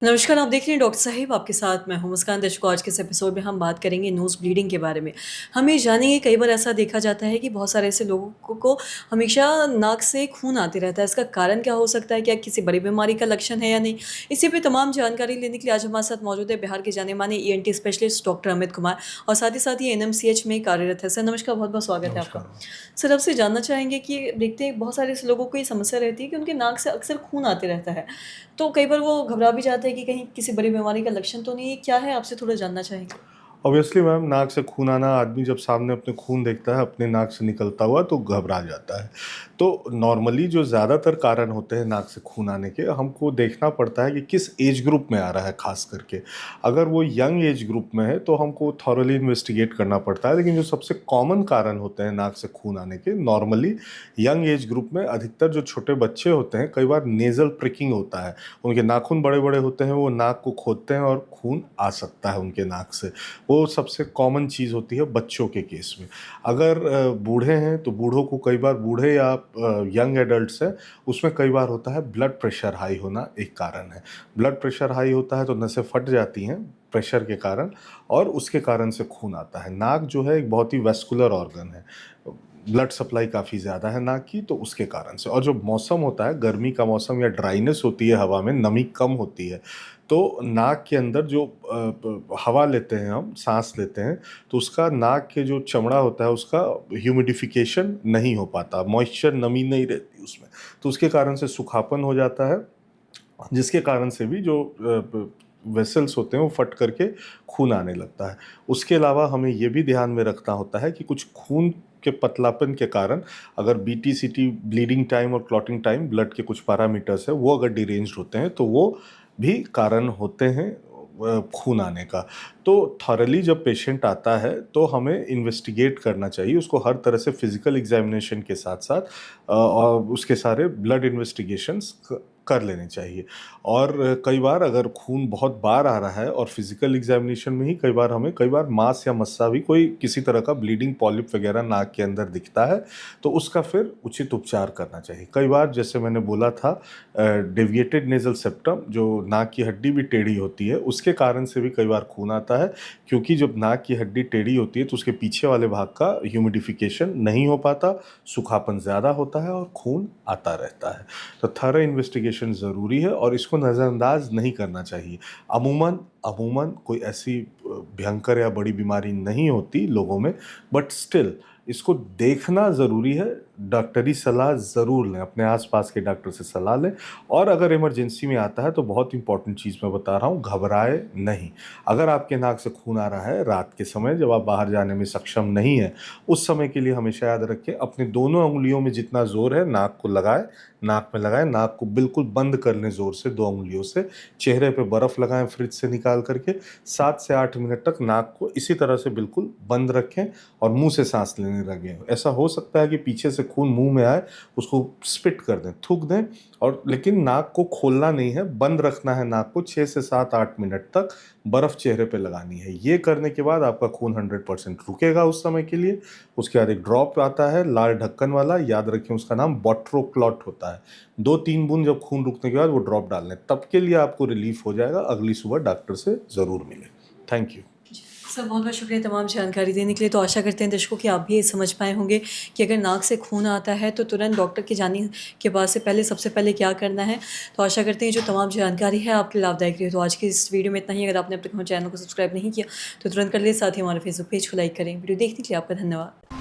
नमस्कार, आप देख रहे हैं डॉक्टर साहिब आपके साथ मैं हूं मुस्कान। दर्शकों, आज के इस एपिसोड में हम बात करेंगे नोज़ ब्लीडिंग के बारे में। हम ये जानेंगे, कई बार ऐसा देखा जाता है कि बहुत सारे ऐसे लोगों को हमेशा नाक से खून आते रहता है। इसका कारण क्या हो सकता है? क्या किसी बड़ी बीमारी का लक्षण है या नहीं? इसी पे तमाम जानकारी लेने के लिए आज हमारे साथ मौजूद है बिहार के जाने-माने ENT specialist doctor Amit Kumar और साथ ही एनएमसीएच में कार्यरत है। सर नमस्कार, बहुत-बहुत स्वागत है आपका। नमस्कार मैम। सर, आपसे जानना चाहेंगे कि देखते हैं बहुत सारे ऐसे लोगों को ये समस्या रहती है कि उनके नाक से अक्सर खून आते रहता है। तो कई बार वो घबरा भी जाते हैं कि कहीं किसी बड़ी बीमारी का लक्षण तो नहीं है, क्या है? आपसे थोड़ा जानना चाहेंगे। ऑब्वियसली मैम, नाक से खून आना, आदमी जब सामने अपने खून देखता है अपने नाक से निकलता हुआ तो घबरा जाता है। तो नॉर्मली जो ज़्यादातर कारण होते हैं नाक से खून आने के, हमको देखना पड़ता है कि किस एज ग्रुप में आ रहा है ख़ास करके। अगर वो यंग एज ग्रुप में है तो हमको थॉरोली इन्वेस्टिगेट करना पड़ता है, लेकिन जो सबसे कॉमन कारण होते हैं नाक से खून आने के, नॉर्मली यंग एज ग्रुप में अधिकतर जो छोटे बच्चे होते हैं, कई बार नेज़ल प्रिकिंग होता है। उनके नाखून बड़े-बड़े होते हैं, वो नाक को खोदते हैं और खून आ सकता है उनके नाक से। वो सबसे कॉमन चीज़ होती है बच्चों के केस में। अगर बूढ़े हैं तो बूढ़ों को कई बार, बूढ़े या यंग एडल्ट्स हैं, उसमें कई बार होता है ब्लड प्रेशर हाई होना एक कारण है। ब्लड प्रेशर हाई होता है तो नसें फट जाती हैं प्रेशर के कारण, और उसके कारण से खून आता है। नाक जो है एक बहुत ही वैस्कुलर ऑर्गन है। ब्लड सप्लाई काफ़ी ज़्यादा है नाक की, तो उसके कारण से। और जो मौसम होता है, गर्मी का मौसम या ड्राइनेस होती है, हवा में नमी कम होती है, तो नाक के अंदर जो हवा लेते हैं, हम सांस लेते हैं, तो उसका नाक के जो चमड़ा होता है उसका ह्यूमिडिफिकेशन नहीं हो पाता, मॉइस्चर, नमी नहीं रहती उसमें, तो उसके कारण से सूखापन हो जाता है, जिसके कारण से भी जो वेसल्स होते हैं वो फट करके खून आने लगता है। उसके अलावा हमें ये भी ध्यान में रखना होता है कि कुछ खून के पतलापन के कारण, अगर बीटी-सीटी, ब्लीडिंग टाइम और क्लॉटिंग टाइम, ब्लड के कुछ पैरामीटर्स हैं, वो अगर डिरेंज्ड होते हैं तो वो भी कारण होते हैं खून आने का। तो थॉरली जब पेशेंट आता है तो हमें इन्वेस्टिगेट करना चाहिए उसको हर तरह से, फिजिकल एग्जामिनेशन के साथ-साथ और उसके सारे ब्लड इन्वेस्टिगेशंस कर लेने चाहिए। और कई बार अगर खून बहुत बार आ रहा है और फिजिकल एग्जामिनेशन में ही कई बार मांस या मस्सा भी, कोई किसी तरह का ब्लीडिंग पॉलिप वगैरह नाक के अंदर दिखता है, तो उसका फिर उचित उपचार करना चाहिए। कई बार, जैसे मैंने बोला था, डेविएटेड नेज़ल सेप्टम, जो नाक की हड्डी भी टेढ़ी होती है, उसके कारण से भी कई बार खून आता है, क्योंकि जब नाक की हड्डी टेढ़ी होती है तो उसके पीछे वाले भाग का ह्यूमिडिफिकेशन नहीं हो पाता, सूखापन ज़्यादा होता है और खून आता रहता है। तो थॉरो इन्वेस्टिगेशन ज़रूरी है और इसको नज़रअंदाज नहीं करना चाहिए। अमूमन अमूमन कोई ऐसी भयंकर या बड़ी बीमारी नहीं होती लोगों में, बट स्टिल इसको देखना ज़रूरी है। डॉक्टरी सलाह ज़रूर लें, अपने आस-पास के डॉक्टर से सलाह लें, और अगर इमरजेंसी में आता है तो बहुत इम्पोर्टेंट चीज़ मैं बता रहा हूँ, घबराएँ नहीं। अगर आपके नाक से खून आ रहा है रात के समय, जब आप बाहर जाने में सक्षम नहीं हैं, उस समय के लिए हमेशा याद रखें, अपनी दोनों उँगलियों में जितना ज़ोर है नाक को लगाएँ, नाक में लगाएँ, नाक को बिल्कुल बंद कर लें ज़ोर से 2 उँगलियों से। चेहरे पे बर्फ़ लगाएँ फ्रिज से निकाल कर के, 7 से 8 मिनट तक नाक को इसी तरह से बिल्कुल बंद रखें और मुँह से साँस लेने लगें। ऐसा हो सकता है कि पीछे से खून मुँह में आए, उसको स्पिट कर दें, थूक दें, और लेकिन नाक को खोलना नहीं है, बंद रखना है नाक को 6 से 7-8 मिनट तक, बर्फ़ चेहरे पे लगानी है। ये करने के बाद आपका खून 100% रुकेगा उस समय के लिए। उसके बाद एक ड्रॉप आता है लाल ढक्कन वाला, याद रखें उसका नाम बॉट्रोक्लॉट होता है। 2-3 बूँद जब खून रुकने के बाद वो ड्रॉप डाल लें, तब के लिए आपको रिलीफ़ हो जाएगा। अगली सुबह डॉक्टर से ज़रूर मिलें। Thank you. जी। सर, बहुत-बहुत शुक्रिया तमाम जानकारी देने के लिए। तो आशा करते हैं दर्शकों कि आप भी ये समझ पाए होंगे कि अगर नाक से खून आता है तो तुरंत डॉक्टर के जाने के बाद से पहले सबसे पहले क्या करना है। तो आशा करते हैं जो तमाम जानकारी है आपके लिए लाभदायक रही। तो आज की इस वीडियो में इतना ही। अगर आपने अब तक हमारे चैनल को सब्सक्राइब नहीं किया तो तुरंत कर लें, साथ ही हमारे फेसबुक पेज को लाइक करें। वीडियो देखने के लिए आपका धन्यवाद।